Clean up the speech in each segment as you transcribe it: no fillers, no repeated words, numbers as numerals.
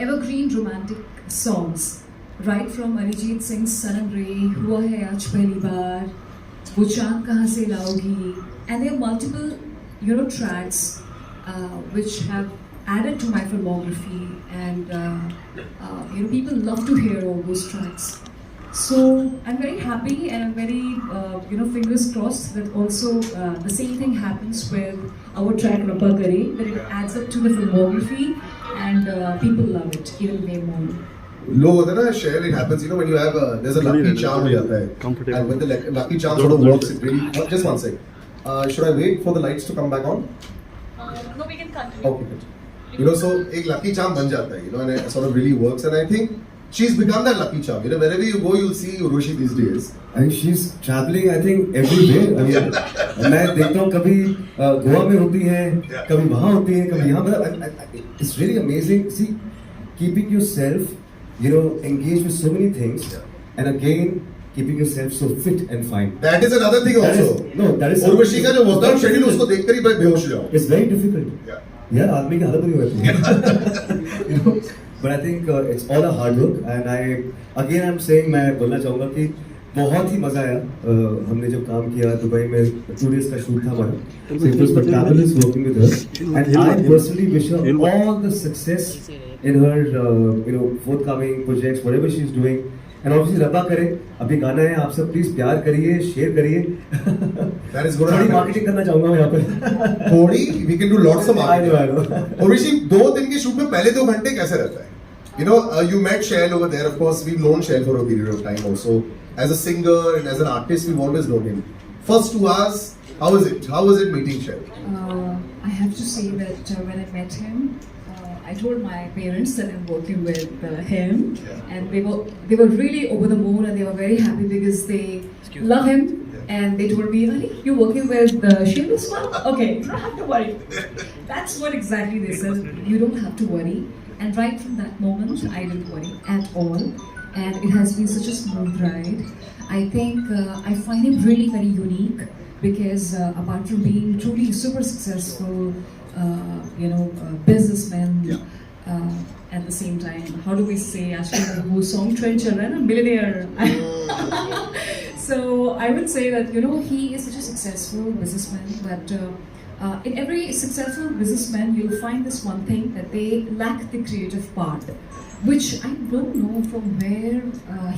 evergreen romantic songs, right from Arijit Singh's Sanam Re, Hua Hai Aaj Pehli Baar, वो चांद कहाँ से लाओगी, and there are multiple, tracks which have added to my filmography, and people love to hear all those tracks. So I'm very happy, and I'm very, fingers crossed that also the same thing happens with our track Rabba Kare, that it adds up to the filmography, and people love it even way more. लोग होते हैं ना share it happens when you have there's a lucky charm हो जाता है and when the lucky charm sort of works it really just one sec should I wait for the lights to come back on no we can continue okay good so एक lucky charm बन जाता है and it sort of really works and I think she's become that lucky charm wherever you go you'll see Urvashi these days and she's traveling I think everywhere I mean मैं देखता हूँ कभी गोवा में होती है कभी वहाँ होती है कभी यहाँ मतलब it's really amazing see keeping yourself engaged with so many things and again keeping yourself so fit and fine. That is another thing also. That is Urvashi का जो workout schedule उसको देखकर ही मैं बेहोश हो जाऊँ. It's very difficult. यार आदमी की हालत बुरी होती है. But I think it's all a hard work and I'm saying मैं बोलना चाहूँगा कि बहुत ही मजा आया हमने जब काम किया दुबई में 2 days का शूट था हमारा so it was fabulous working with her and I personally wish her all the success in her forthcoming projects whatever she's doing and obviously रब्बा करे अभी गाना है आप सब प्लीज प्यार करिए शेयर करिए that is good थोड़ी मार्केटिंग करना चाहूँगा मैं यहाँ पे थोड़ी we can do lots of marketing Urvashi 2 दिन के शूट में पहले 2 घंटे कैसे रहता है you met Shail over there of course we've known Shail for a period of time also as a singer and as an artist we've always known him first 2 hours how was it meeting Shail I have to say that when I met him I told my parents that I'm working with him and they were really over the moon and they were very happy because they love him and they told me you're working with Shail Usman okay you don't have to worry that's what exactly they said you don't have to worry and right from that moment I didn't worry at all and it has been such a smooth ride. I think I find him really very unique because apart from being truly super successful businessman at the same time how do we say actually wo song trend chal raha hai na millionaire so I would say that he is such a successful businessman but in every successful businessman you'll find this one thing that they lack the creative part which I don't know from where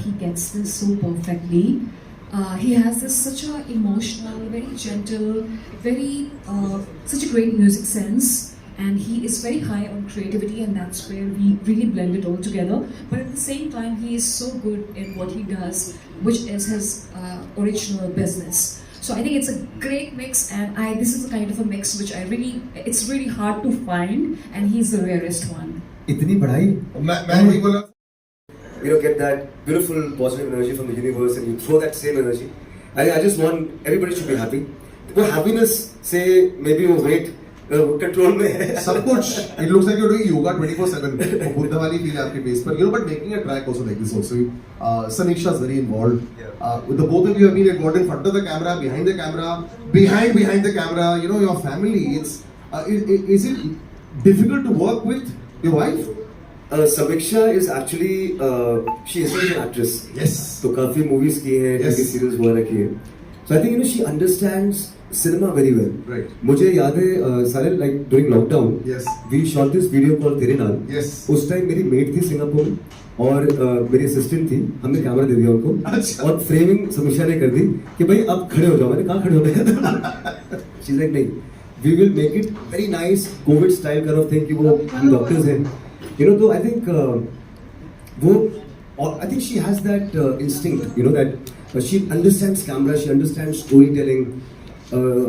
he gets this so perfectly. He has this such a emotional, very gentle, very such a great music sense, and he is very high on creativity, and that's where we really blend it all together. But at the same time, he is so good in what he does, which is his original business. So I think it's a great mix, and this is the kind of a mix which it's really hard to find, and he's the rarest one. इतनी पढ़ाई मैं वही बोला get that beautiful positive energy from the universe and you throw that same energy I just want everybody should be happy वो happiness से maybe वो weight control में है सब कुछ it looks like you're doing yoga 24/7 Buddha वाली feel आपके base पर but making a track also like this also Saniksha is very involved with the both of you have been involved in front of the camera behind the camera behind the camera your family it's is it difficult to work with your wife Samiksha is actually she is an actress yes तो काफी movies की है काफी serials वगैरह की है so I think she understands cinema very well right मुझे याद है सारे like during lockdown yes we shot this video called तेरे नाल yes उस टाइम मेरी मेट थी सिंगापुर और मेरी असिस्टेंट थी हमने कैमरा दे दिया उनको और फ्रेमिंग समीक्षा ने कर दी कि भाई अब खड़े हो जाओ मैंने कहाँ खड़े हो गए शी इज लाइक नहीं we will make it very nice covid style kind of thing कि वो हम डॉक्टर्स हैं तो आई थिंक वो और I think she has that instinct that she understands camera she understands story telling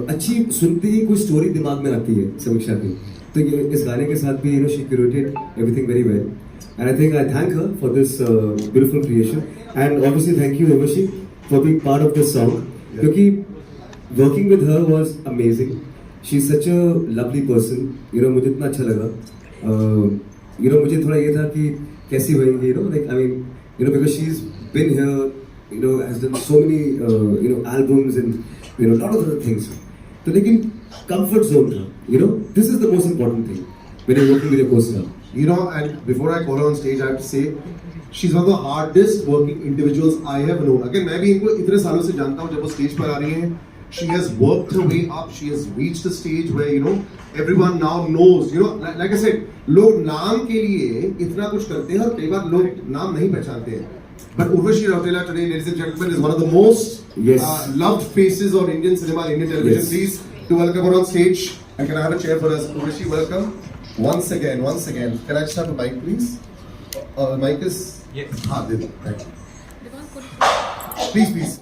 अच्छी सुनते ही कोई स्टोरी दिमाग में आती है समीक्षा की तो इस गाने के साथ भी she curated everything very well and I think I thank her for this beautiful creation and obviously thank you Urvashi for being part of this song क्योंकि working with her was amazing she's such a lovely person मुझे इतना अच्छा लगा मुझे थोड़ा ये था कि कैसी होएंगी like I mean because she's been here has done so many albums and lot of other things तो लेकिन comfort zone था this is the most important thing when you're working with your co-star You know, and before I call her on stage, I have to say, she's one of the hardest working individuals I have known. Again, मैं भी इनको इतने सालों से जानता हूँ, जब वो stage पर आ रही हैं, she has worked her way up. She has reached a stage where, you know, everyone now knows. You know, like I said, लोग नाम के लिए इतना कुछ करते हैं और कई बार लोग नाम नहीं पहचानते हैं. But Urvashi Rautela today, ladies and gentlemen, is one of the most loved faces on Indian cinema, Indian television. Yes. Please, to welcome her on stage. And can I have a chair for us? Urvashi, welcome. Once again. Can I just have a mic, please? Mic is... Yes. Thank you. Please.